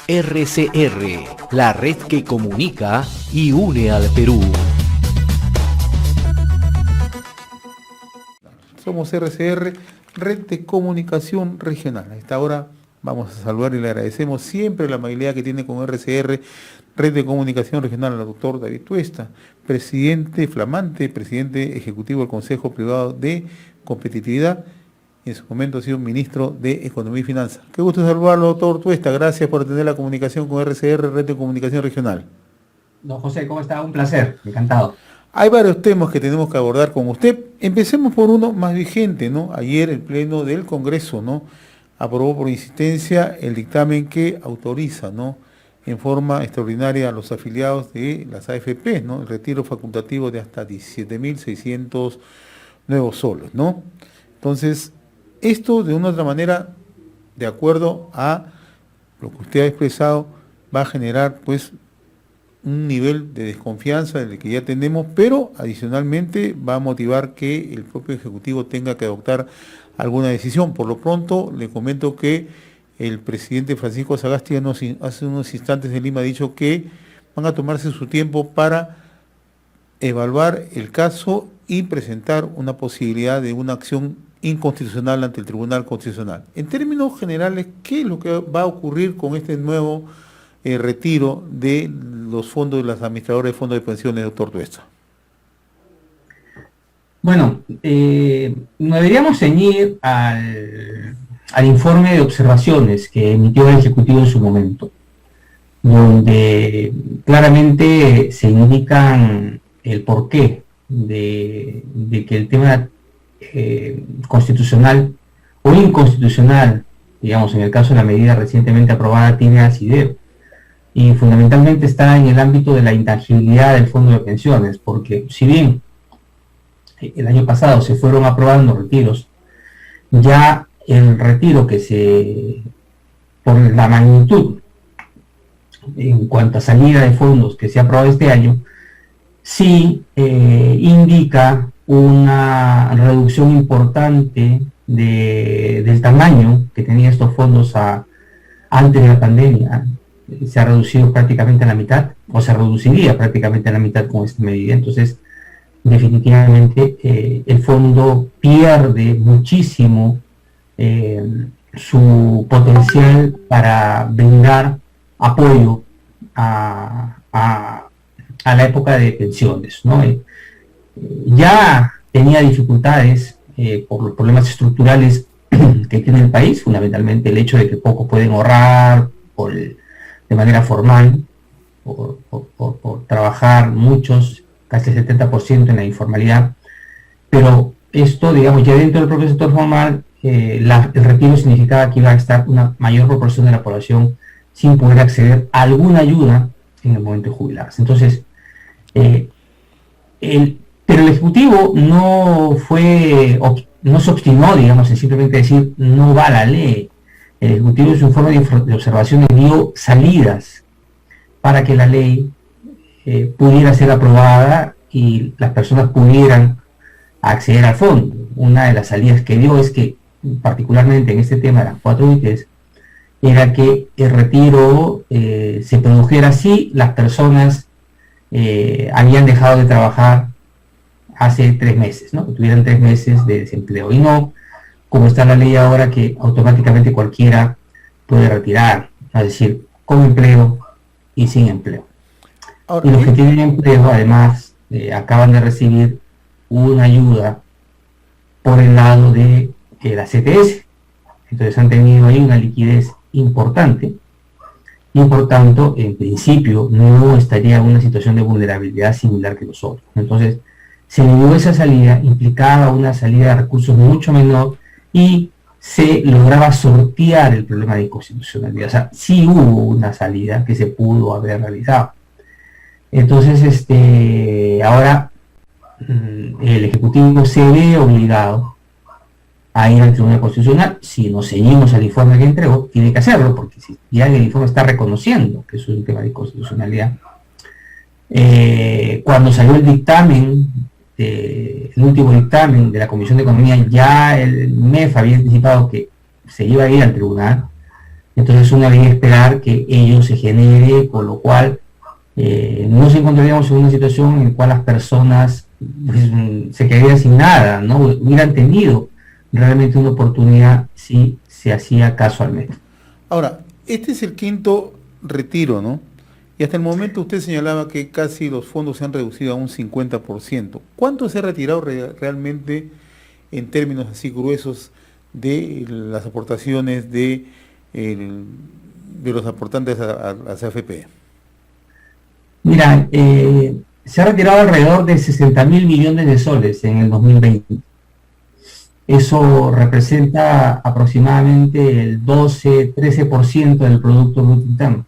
RCR, la red que comunica y une al Perú. Somos RCR, Red de Comunicación Regional. A esta hora vamos a saludar y le agradecemos siempre la amabilidad que tiene con RCR, Red de Comunicación Regional, al doctor David Tuesta, flamante presidente ejecutivo del Consejo Privado de Competitividad. En su momento ha sido ministro de Economía y Finanzas. Qué gusto saludarlo, doctor Tuesta. Gracias por atender la comunicación con RCR, Red de Comunicación Regional. Don José, ¿cómo está? Un placer, encantado. Hay varios temas que tenemos que abordar con usted. Empecemos por uno más vigente, ¿no? Ayer el Pleno del Congreso, ¿no?, aprobó por insistencia el dictamen que autoriza, ¿no?, en forma extraordinaria a los afiliados de las AFP, ¿no?, el retiro facultativo de hasta 17.600 nuevos soles, ¿no? Entonces, esto de una u otra manera, de acuerdo a lo que usted ha expresado, va a generar pues un nivel de desconfianza del que ya tenemos, pero adicionalmente va a motivar que el propio Ejecutivo tenga que adoptar alguna decisión. Por lo pronto, le comento que el presidente Francisco Sagasti hace unos instantes en Lima ha dicho que van a tomarse su tiempo para evaluar el caso y presentar una posibilidad de una acción inconstitucional ante el Tribunal Constitucional. En términos generales, ¿qué es lo que va a ocurrir con este nuevo retiro de los fondos de las administradoras de fondos de pensiones, doctor Tuesta? Bueno, nos deberíamos ceñir al informe de observaciones que emitió el Ejecutivo en su momento, donde claramente se indican el porqué de que el tema constitucional o inconstitucional, digamos, en el caso de la medida recientemente aprobada, tiene asidero. Y fundamentalmente está en el ámbito de la intangibilidad del fondo de pensiones, porque si bien el año pasado se fueron aprobando retiros, ya el retiro por la magnitud en cuanto a salida de fondos que se ha aprobado este año, sí indica una reducción importante del tamaño que tenían estos fondos antes de la pandemia. Se ha reducido prácticamente a la mitad, o se reduciría prácticamente a la mitad con esta medida. Entonces, definitivamente, el fondo pierde muchísimo su potencial para brindar apoyo a la época de pensiones, ¿no? Ya tenía dificultades por los problemas estructurales que tiene el país, fundamentalmente el hecho de que pocos pueden ahorrar de manera formal, por trabajar muchos, casi el 70% en la informalidad, pero esto, digamos, ya dentro del propio sector formal, el retiro significaba que iba a estar una mayor proporción de la población sin poder acceder a alguna ayuda en el momento de jubilarse. Entonces, pero el Ejecutivo no se obstinó, digamos, en simplemente decir no va la ley. El Ejecutivo en su informe de observaciones dio salidas para que la ley pudiera ser aprobada y las personas pudieran acceder al fondo. Una de las salidas que dio es que, particularmente en este tema de las 4 ITs, era que el retiro se produjera si las personas habían dejado de trabajar hace 3 meses, ¿no? Que tuvieran 3 meses de desempleo, y no como está la ley ahora, que automáticamente cualquiera puede retirar, es decir, con empleo y sin empleo. Ahora, y los que tienen empleo, además, acaban de recibir una ayuda por el lado de la CTS. Entonces han tenido ahí una liquidez importante y por tanto, en principio, no estaría en una situación de vulnerabilidad similar que los otros. Entonces, se le dio esa salida, implicaba una salida de recursos mucho menor y se lograba sortear el problema de inconstitucionalidad. O sea, sí hubo una salida que se pudo haber realizado. Entonces, ahora el Ejecutivo se ve obligado a ir al Tribunal Constitucional. Si nos seguimos al informe que entregó, tiene que hacerlo, porque si ya el informe está reconociendo que eso es un tema de inconstitucionalidad. Cuando salió el dictamen, el último dictamen de la Comisión de Economía, ya el MEF había anticipado que se iba a ir al tribunal. Entonces uno debe esperar que ello se genere, con lo cual no nos encontraríamos en una situación en la cual las personas pues, se quedarían sin nada, ¿no? Hubieran tenido realmente una oportunidad si se hacía caso al método. Ahora, este es el quinto retiro, ¿no? Y hasta el momento usted señalaba que casi los fondos se han reducido a un 50%. ¿Cuánto se ha retirado realmente en términos así gruesos de las aportaciones de los aportantes a las AFP? Mira, se ha retirado alrededor de 60.000 millones de soles en el 2020. Eso representa aproximadamente el 12-13% del Producto Bruto Interno.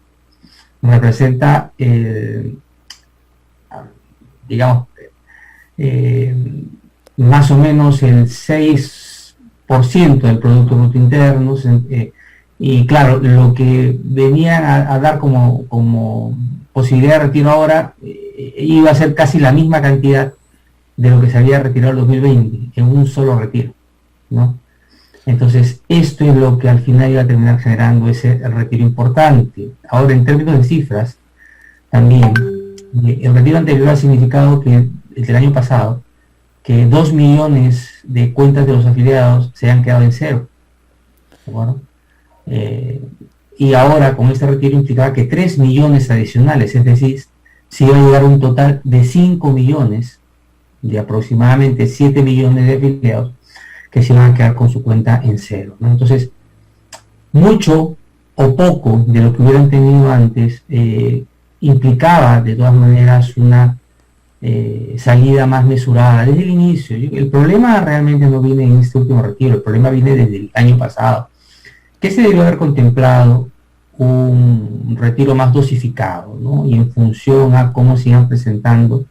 Representa, digamos, más o menos el 6% del Producto Bruto Interno. Y claro, lo que venían a dar como posibilidad de retiro ahora iba a ser casi la misma cantidad de lo que se había retirado en 2020, en un solo retiro, ¿no? Entonces, esto es lo que al final iba a terminar generando ese retiro importante. Ahora, en términos de cifras, también, el retiro anterior ha significado que, el del año pasado, que 2 millones de cuentas de los afiliados se han quedado en cero. ¿De acuerdo? Y ahora, con este retiro, implicaba que 3 millones adicionales, es decir, se iba a llegar a un total de 5 millones, de aproximadamente 7 millones de afiliados, que se iban a quedar con su cuenta en cero, ¿no? Entonces, mucho o poco de lo que hubieran tenido antes implicaba de todas maneras una salida más mesurada desde el inicio. El problema realmente no viene en este último retiro, el problema viene desde el año pasado, que se debió haber contemplado un retiro más dosificado, ¿no? Y en función a cómo se iban presentando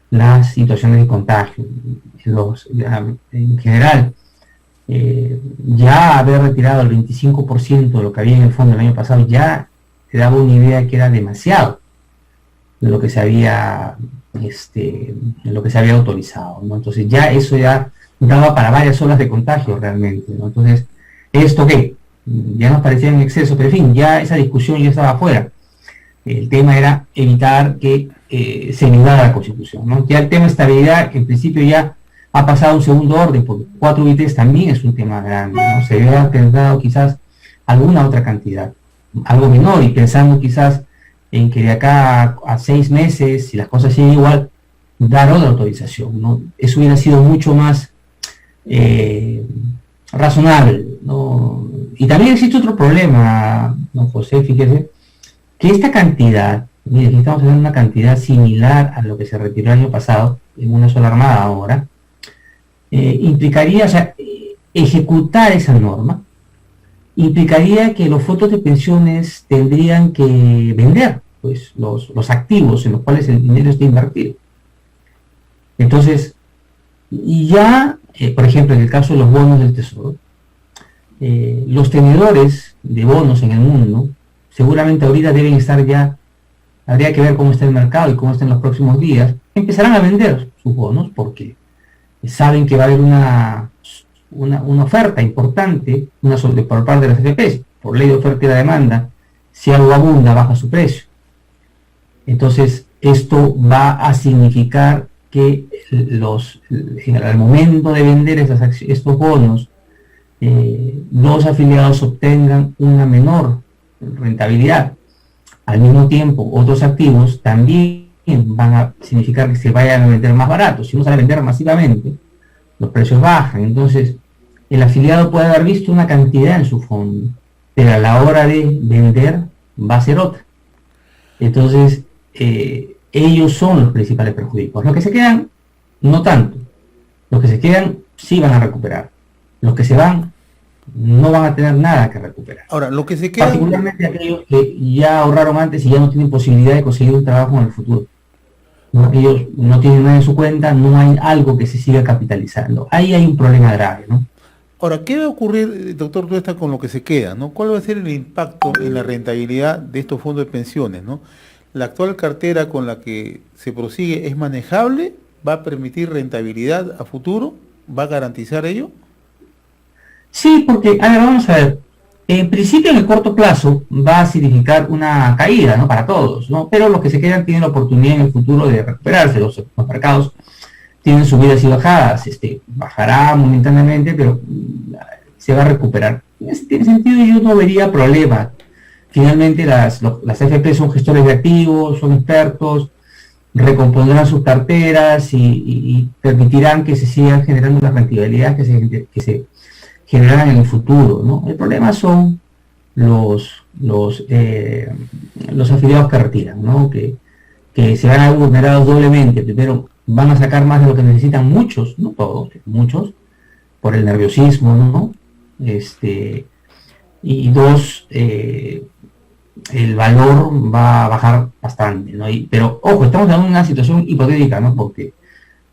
las situaciones de contagio. En general, ya haber retirado el 25% de lo que había en el fondo el año pasado ya te daba una idea que era demasiado de lo que se había autorizado, ¿no? Entonces ya eso ya daba para varias olas de contagio realmente, ¿no? Entonces, esto que ya nos parecía en exceso, pero en fin, ya esa discusión ya estaba afuera. El tema era evitar que se violara la Constitución, ¿no? Ya el tema de estabilidad, en principio, ya ha pasado a un segundo orden, porque 4 UITs también es un tema grande, ¿no? Se debe haber pensado quizás alguna otra cantidad, algo menor, y pensando quizás en que de acá a 6 meses, si las cosas siguen igual, dar otra autorización, ¿no? Eso hubiera sido mucho más razonable, ¿no? Y también existe otro problema, ¿no, José? Fíjese, que esta cantidad, mire, estamos hablando de una cantidad similar a lo que se retiró el año pasado, en una sola armada ahora, implicaría, o sea, ejecutar esa norma, implicaría que los fondos de pensiones tendrían que vender, pues, los activos en los cuales el dinero está invertido. Entonces, y ya, por ejemplo, en el caso de los bonos del Tesoro, los tenedores de bonos en el mundo, seguramente ahorita deben estar ya, habría que ver cómo está el mercado y cómo está en los próximos días, empezarán a vender sus bonos porque saben que va a haber una oferta importante por parte de las AFPs, por ley de oferta y la demanda. Si algo abunda, baja su precio. Entonces, esto va a significar que al momento de vender estos bonos, los afiliados obtengan una menor rentabilidad. Al mismo tiempo, otros activos también van a significar que se vayan a vender más baratos. Si no se van a vender masivamente, los precios bajan. Entonces, el afiliado puede haber visto una cantidad en su fondo, pero a la hora de vender va a ser otra. Entonces, ellos son los principales perjudicados. Los que se quedan, no tanto. Los que se quedan sí van a recuperar. Los que se van no van a tener nada que recuperar. Ahora, lo que se queda... Particularmente aquellos que ya ahorraron antes y ya no tienen posibilidad de conseguir un trabajo en el futuro, ¿no? Ellos no tienen nada en su cuenta, no hay algo que se siga capitalizando. Ahí hay un problema grave, ¿no? Ahora, ¿qué va a ocurrir, doctor Tuesta, con lo que se queda, ¿no? ¿Cuál va a ser el impacto en la rentabilidad de estos fondos de pensiones, ¿no? ¿La actual cartera con la que se prosigue es manejable? ¿Va a permitir rentabilidad a futuro? ¿Va a garantizar ello? Sí, porque, a ver, vamos a ver, En principio, en el corto plazo, va a significar una caída, ¿no? Para todos, ¿no? Pero los que se quedan tienen la oportunidad en el futuro de recuperarse. Los mercados tienen subidas y bajadas. Bajará momentáneamente, pero se va a recuperar. En ese sentido, yo no vería problema. Finalmente, las AFP son gestores de activos, son expertos, recompondrán sus carteras y permitirán que se sigan generando las rentabilidades que se generarán en el futuro, ¿no? El problema son los afiliados que retiran, ¿no? Que se van a ver vulnerados doblemente. Primero, van a sacar más de lo que necesitan muchos, no todos, muchos, por el nerviosismo, ¿no? Y dos, el valor va a bajar bastante, ¿no? Pero, ojo, estamos en una situación hipotética, ¿no? Porque,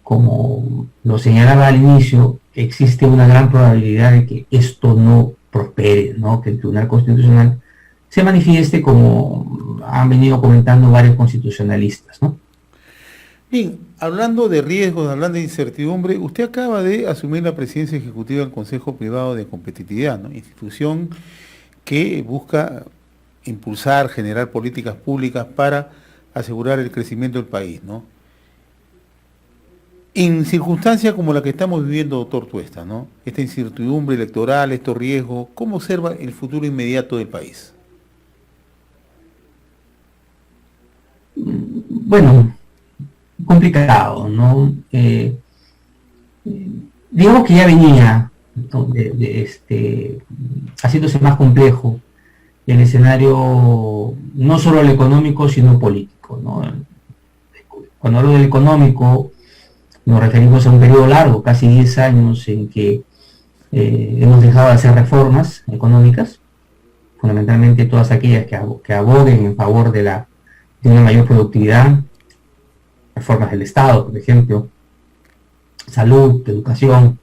como lo señalaba al inicio, existe una gran probabilidad de que esto no prospere, ¿no? Que el Tribunal Constitucional se manifieste como han venido comentando varios constitucionalistas, ¿no? Bien, hablando de riesgos, hablando de incertidumbre, usted acaba de asumir la presidencia ejecutiva del Consejo Privado de Competitividad, ¿no? Institución que busca impulsar, generar políticas públicas para asegurar el crecimiento del país, ¿no? En circunstancias como la que estamos viviendo, doctor Tuesta, ¿no? Esta incertidumbre electoral, estos riesgos, ¿cómo observa el futuro inmediato del país? Bueno, complicado, ¿no? Digamos que ya venía, ¿no? Haciéndose más complejo el escenario, no solo el económico, sino político, ¿no? Cuando hablo del económico, nos referimos a un periodo largo, casi 10 años, en que hemos dejado de hacer reformas económicas, fundamentalmente todas aquellas que aboguen en favor de una mayor productividad, reformas del Estado, por ejemplo, salud, educación,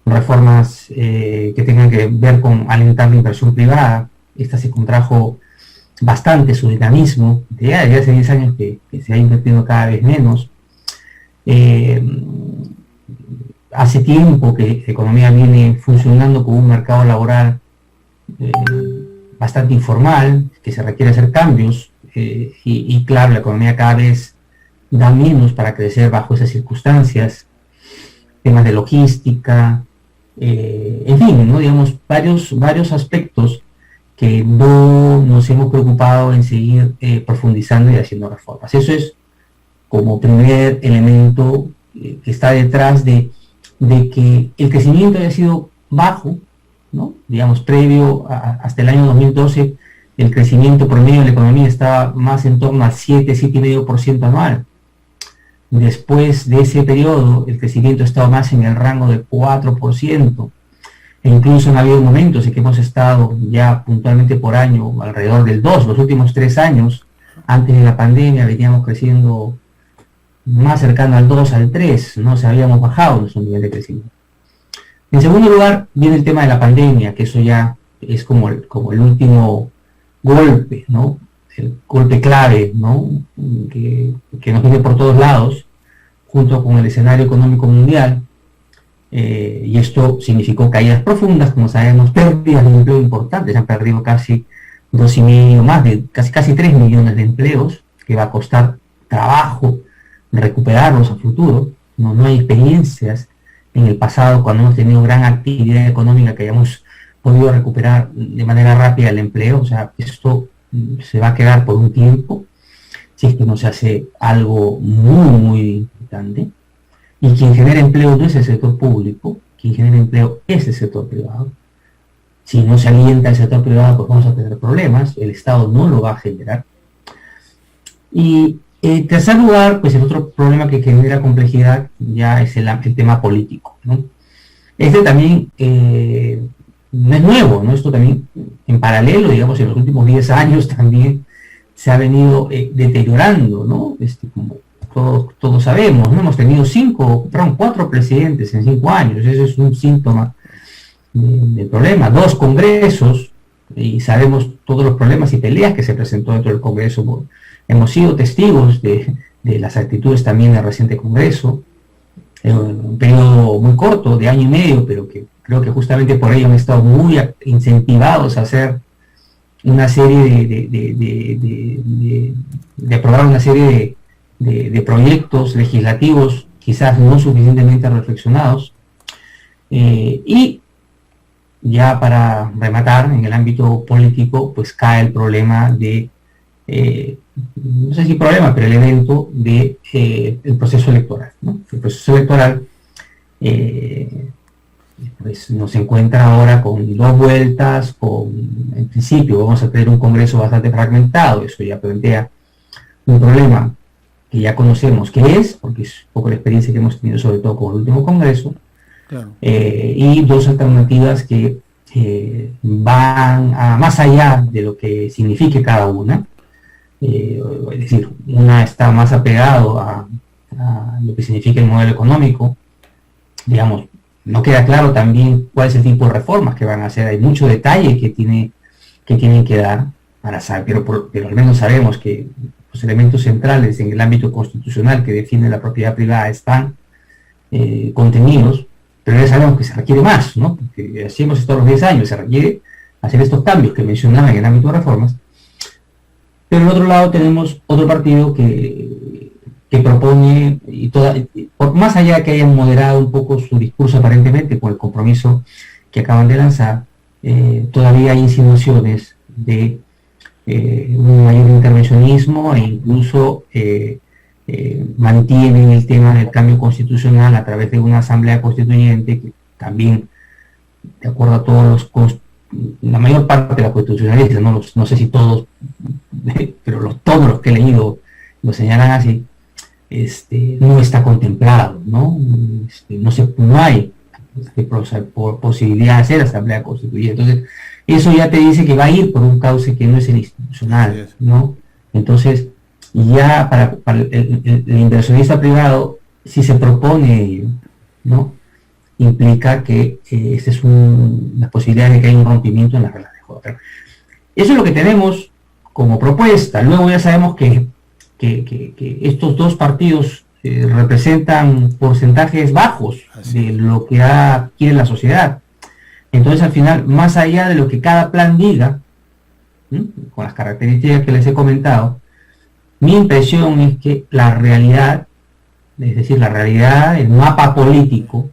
reformas que tengan que ver con alentar la inversión privada. Esta se contrajo bastante su dinamismo, ya desde hace 10 años que se ha invertido cada vez menos. Hace tiempo que la economía viene funcionando con un mercado laboral bastante informal, que se requiere hacer cambios, y claro, la economía cada vez da menos para crecer bajo esas circunstancias, temas de logística, en fin, ¿no? Digamos, varios aspectos que no nos hemos preocupado en seguir profundizando y haciendo reformas. Eso es como primer elemento que está detrás de que el crecimiento haya sido bajo, ¿no? Digamos, hasta el año 2012, el crecimiento promedio de la economía estaba más en torno al 7,5% anual. Después de ese periodo, el crecimiento estaba más en el rango del 4%, e incluso han habido momentos en que hemos estado ya puntualmente por año alrededor del 2%. Los últimos 3 años, antes de la pandemia, veníamos creciendo más cercano al 2, al 3, no se habíamos bajado nuestro nivel de crecimiento. En segundo lugar, viene el tema de la pandemia, que eso ya es como el último golpe, ¿no? El golpe clave, ¿no? Que nos viene por todos lados, junto con el escenario económico mundial, y esto significó caídas profundas, como sabemos, pérdidas de empleo importantes. Se han perdido casi 2,5, más de casi 3 millones de empleos, que va a costar trabajo recuperarlos a futuro. No hay experiencias en el pasado cuando hemos tenido gran actividad económica que hayamos podido recuperar de manera rápida el empleo. O sea, esto se va a quedar por un tiempo si es que no se hace algo muy importante. Y quien genera empleo no es el sector público, quien genera empleo es el sector privado. Si no se alienta el sector privado, pues vamos a tener problemas, el Estado no lo va a generar. Y en tercer lugar, pues el otro problema que genera complejidad ya es el tema político, ¿no? Este también no es nuevo, ¿no? Esto también, en paralelo, digamos, en los últimos 10 años también se ha venido deteriorando, ¿no? Como todos sabemos, ¿no? Hemos tenido 4 presidentes en 5 años, eso es un síntoma del problema. 2 congresos, y sabemos todos los problemas y peleas que se presentó dentro del Congreso. Hemos sido testigos de las actitudes también del reciente Congreso, en un periodo muy corto, de año y medio, pero que Creo que justamente por ello han estado muy incentivados a hacer una serie de aprobar una serie de proyectos legislativos quizás no suficientemente reflexionados. Y ya para rematar, en el ámbito político, pues cae el problema de, no sé si problema, pero el evento de el proceso electoral, ¿no? El proceso electoral pues nos encuentra ahora con 2 vueltas, en principio vamos a tener un Congreso bastante fragmentado, eso ya plantea un problema que ya conocemos que es, porque es un poco la experiencia que hemos tenido sobre todo con el último Congreso, claro. Y 2 alternativas que van más allá de lo que signifique cada una, es decir, una está más apegado a lo que significa el modelo económico, digamos, no queda claro también cuál es el tipo de reformas que van a hacer, hay mucho detalle que tienen que dar para saber, pero al menos sabemos que los elementos centrales en el ámbito constitucional que define la propiedad privada están contenidos, pero ya sabemos que se requiere más, ¿no? Porque así hemos estado los 10 años, se requiere hacer estos cambios que mencionaba en el ámbito de reformas. Pero en otro lado tenemos otro partido que propone, por más allá de que hayan moderado un poco su discurso aparentemente con el compromiso que acaban de lanzar, todavía hay insinuaciones de un mayor intervencionismo e incluso mantienen el tema del cambio constitucional a través de una asamblea constituyente que también, de acuerdo a todos la mayor parte de la constitucionalistas, no sé si todos, pero todos los que he leído lo señalan así, no está contemplado, ¿no? No hay posibilidad de hacer asamblea constituyente. Entonces, eso ya te dice que va a ir por un cauce que no es el institucional, ¿no? Entonces, ya para el inversionista privado, si se propone ello, ¿no? Implica que esta es la posibilidad de que haya un rompimiento en las reglas de juego. Eso es lo que tenemos como propuesta. Luego ya sabemos que estos 2 partidos representan porcentajes bajos de lo que quiere la sociedad. Entonces, al final, más allá de lo que cada plan diga, con las características que les he comentado, mi impresión es que la realidad, es decir, el mapa político,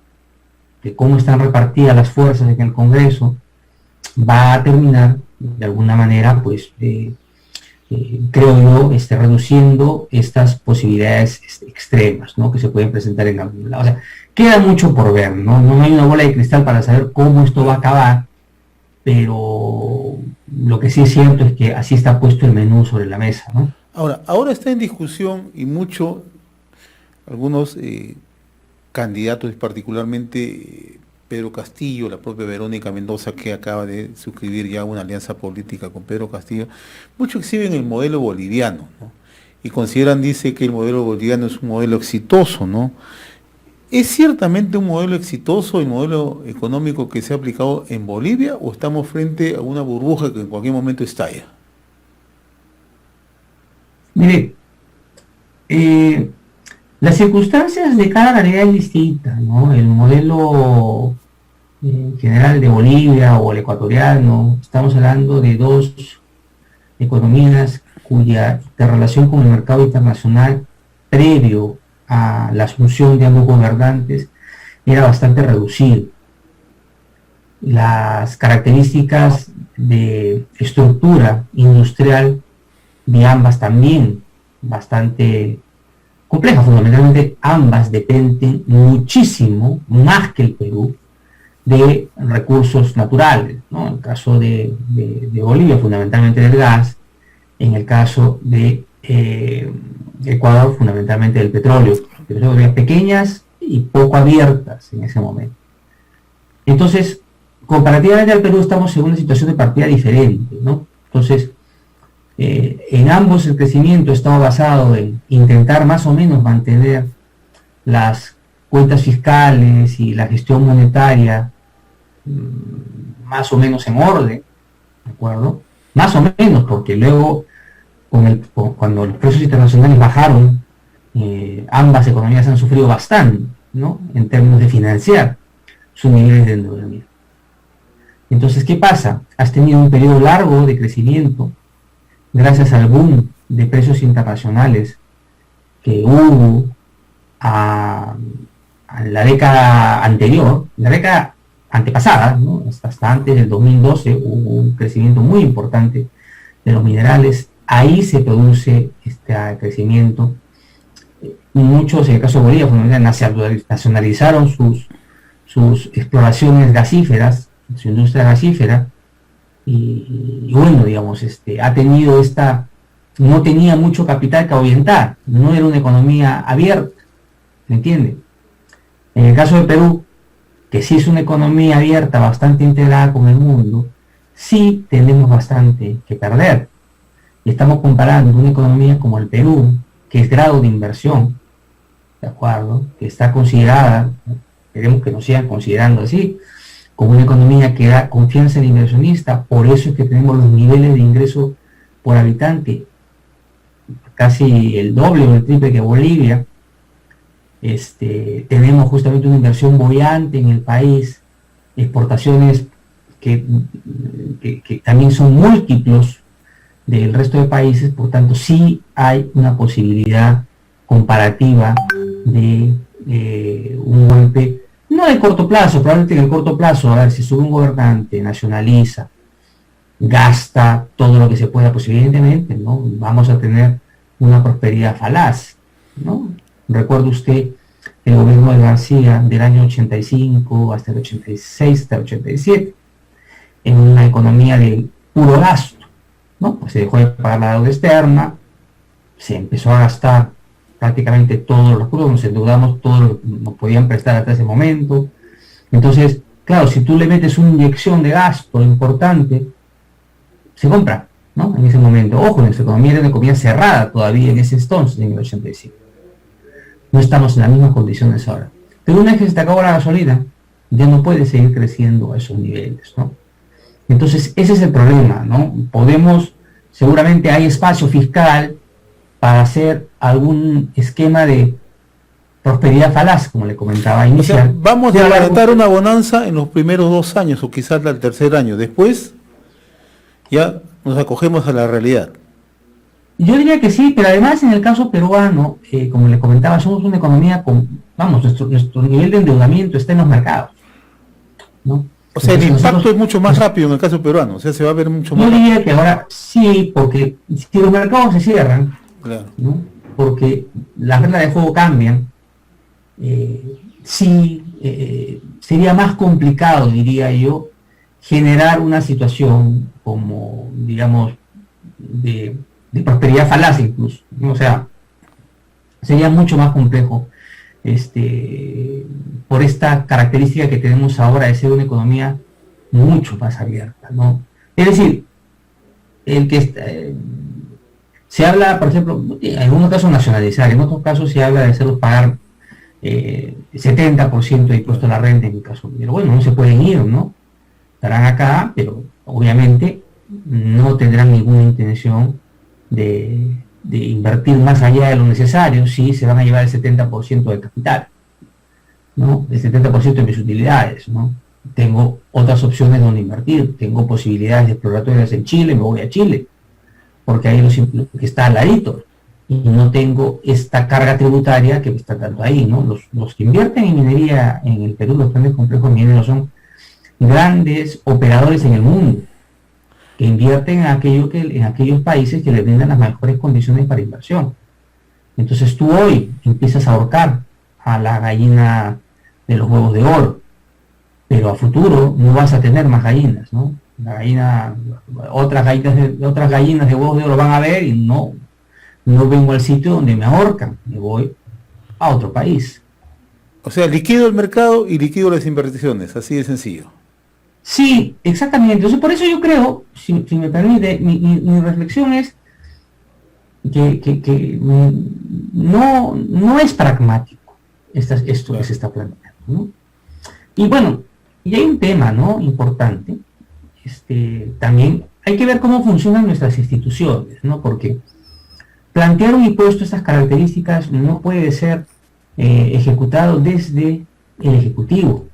de cómo están repartidas las fuerzas en el Congreso, va a terminar, de alguna manera, pues, creo yo, reduciendo estas posibilidades extremas, ¿no? Que se pueden presentar en algún lado. O sea, queda mucho por ver, ¿no? No hay una bola de cristal para saber cómo esto va a acabar, pero lo que sí es cierto es que así está puesto el menú sobre la mesa, ¿no? Ahora está en discusión y algunos candidatos, particularmente Pedro Castillo, la propia Verónica Mendoza, que acaba de suscribir ya una alianza política con Pedro Castillo, muchos exhiben el modelo boliviano, ¿no? Y dice que el modelo boliviano es un modelo exitoso, ¿no? ¿Es ciertamente un modelo exitoso el modelo económico que se ha aplicado en Bolivia o estamos frente a una burbuja que en cualquier momento estalla? Mire, las circunstancias de cada realidad es distinta, ¿no? El modelo general de Bolivia o el ecuatoriano, estamos hablando de 2 economías cuya interrelación con el mercado internacional previo a la asunción de ambos gobernantes era bastante reducido. Las características de estructura industrial de ambas también bastante complejas. Fundamentalmente ambas dependen muchísimo, más que el Perú, de recursos naturales, ¿no? En el caso de Bolivia, fundamentalmente del gas; en el caso de Ecuador, fundamentalmente del petróleo, pero pequeñas y poco abiertas en ese momento. Entonces, comparativamente al Perú, estamos en una situación de partida diferente, ¿no? Entonces, en ambos el crecimiento estaba basado en intentar más o menos mantener las cuentas fiscales y la gestión monetaria más o menos en orden, ¿de acuerdo? Más o menos, porque luego, cuando los precios internacionales bajaron, ambas economías han sufrido bastante, ¿no? En términos de financiar. sus niveles de endeudamiento. Entonces, ¿qué pasa? Has tenido un periodo largo de crecimiento gracias al boom de precios internacionales que hubo a la década anterior, la década antepasada, ¿no? Hasta antes del 2012 hubo un crecimiento muy importante de los minerales. Ahí se produce este crecimiento. Muchos, en el caso de Bolivia, nacionalizaron sus exploraciones gasíferas, su industria gasífera, y bueno, digamos, ha tenido no tenía mucho capital que ahuyentar, no era una economía abierta, ¿me entiende? En el caso de Perú, que sí es una economía abierta, bastante integrada con el mundo, sí tenemos bastante que perder. Y estamos comparando una economía como el Perú, que es grado de inversión, ¿de acuerdo? Que está considerada, queremos que nos sigan considerando así, como una economía que da confianza al inversionista. Por eso es que tenemos los niveles de ingreso por habitante casi el doble o el triple que Bolivia. Tenemos justamente una inversión boyante en el país, exportaciones que también son múltiplos del resto de países. Por tanto, sí hay una posibilidad comparativa de un golpe, no de corto plazo, probablemente en el corto plazo, a ver, si sube un gobernante, nacionaliza, gasta todo lo que se pueda, pues evidentemente, ¿no? Vamos a tener una prosperidad falaz, ¿no? Recuerde usted el gobierno de García del año 85 hasta el 86, hasta el 87, en una economía de puro gasto, ¿no? Pues se dejó de pagar la deuda externa, se empezó a gastar prácticamente todos los recursos, nos endeudamos todo lo que nos podían prestar hasta ese momento. Entonces, claro, si tú le metes una inyección de gasto importante, se compra, ¿no? En ese momento. Ojo, nuestra economía era una economía cerrada todavía en ese entonces, en el 85. No estamos en las mismas condiciones ahora. Pero una vez que se te acabó la gasolina, ya no puede seguir creciendo a esos niveles, ¿no? Entonces, ese es el problema, ¿no? Seguramente hay espacio fiscal para hacer algún esquema de prosperidad falaz, como le comentaba inicial. O sea, vamos a adelantar una bonanza en los primeros 2 años o quizás el tercer año. Después ya nos acogemos a la realidad. Yo diría que sí, pero además en el caso peruano, como le comentaba, somos una economía nuestro nivel de endeudamiento está en los mercados, ¿no? O sea, el impacto es mucho más rápido en el caso peruano, o sea, se va a ver mucho más. Yo diría que ahora sí, porque si los mercados se cierran, claro, ¿no? Porque las reglas de juego cambian, sería más complicado, diría yo, generar una situación como, digamos, de prosperidad falaz incluso, ¿no? O sea, sería mucho más complejo por esta característica que tenemos ahora de ser una economía mucho más abierta, ¿no? Es decir, se habla, por ejemplo, en algunos casos nacionalizar, en otros casos se habla de hacerlos pagar 70% de impuesto a la renta, en mi caso. Pero bueno, no se pueden ir, ¿no? Estarán acá, pero obviamente no tendrán ninguna intención de invertir más allá de lo necesario. Sí, se van a llevar el 70% del capital, ¿no? El 70% de mis utilidades, ¿no? Tengo otras opciones donde invertir, tengo posibilidades exploratorias en Chile, me voy a Chile, porque ahí lo que está al ladito, y no tengo esta carga tributaria que me está dando ahí, ¿no? Los que invierten en minería en el Perú, los grandes complejos mineros, son grandes operadores en el mundo, que invierten en aquellos países que les brindan las mejores condiciones para inversión. Entonces tú hoy empiezas a ahorcar a la gallina de los huevos de oro, pero a futuro no vas a tener más gallinas, ¿no? Otras gallinas de huevos de oro van a ver y no vengo al sitio donde me ahorcan, me voy a otro país. O sea, liquido el mercado y liquido las inversiones, así de sencillo. Sí, exactamente. Entonces, por eso yo creo, si me permite, mi reflexión es que no es pragmático esto que se está planteando, ¿no? Y bueno, y hay un tema, ¿no?, importante. También hay que ver cómo funcionan nuestras instituciones, ¿no? Porque plantear un impuesto de estas características no puede ser ejecutado desde el Ejecutivo.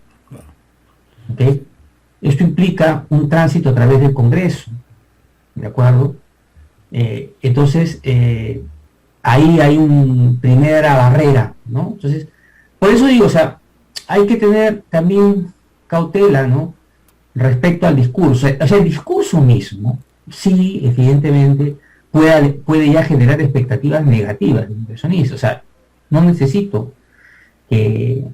¿ok? Esto implica un tránsito a través del Congreso, ¿de acuerdo? Entonces, ahí hay una primera barrera, ¿no? Entonces, por eso digo, o sea, hay que tener también cautela, ¿no? Respecto al discurso. O sea, el discurso mismo, sí, evidentemente, puede ya generar expectativas negativas del inversionista. O sea, no necesito que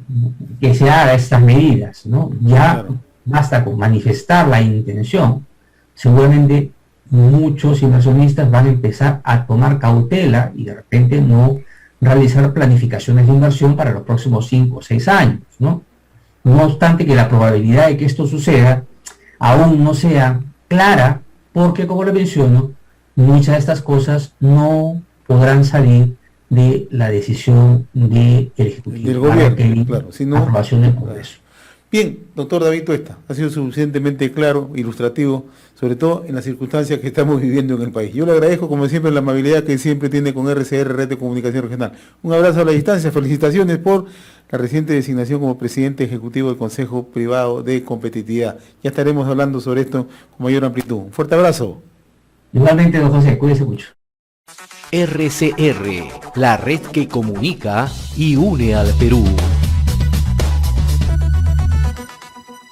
se haga estas medidas, ¿no? Ya Claro. basta con manifestar la intención. Seguramente muchos inversionistas van a empezar a tomar cautela y de repente no realizar planificaciones de inversión para los próximos 5 o 6 años, ¿no? No obstante que la probabilidad de que esto suceda aún no sea clara, porque como le menciono, muchas de estas cosas no podrán salir de la decisión del Ejecutivo. Del Va a gobierno, requerir claro. Si no, aprobación del Congreso. bien, doctor David Tuesta, ha sido suficientemente claro, ilustrativo, sobre todo en las circunstancias que estamos viviendo en el país. Yo le agradezco, como siempre, la amabilidad que siempre tiene con RCR, Red de Comunicación Regional. Un abrazo a la distancia, felicitaciones por la reciente designación como presidente ejecutivo del Consejo Privado de Competitividad. Ya estaremos hablando sobre esto con mayor amplitud. Un fuerte abrazo. Igualmente, don José, cuídese mucho. RCR, la red que comunica y une al Perú.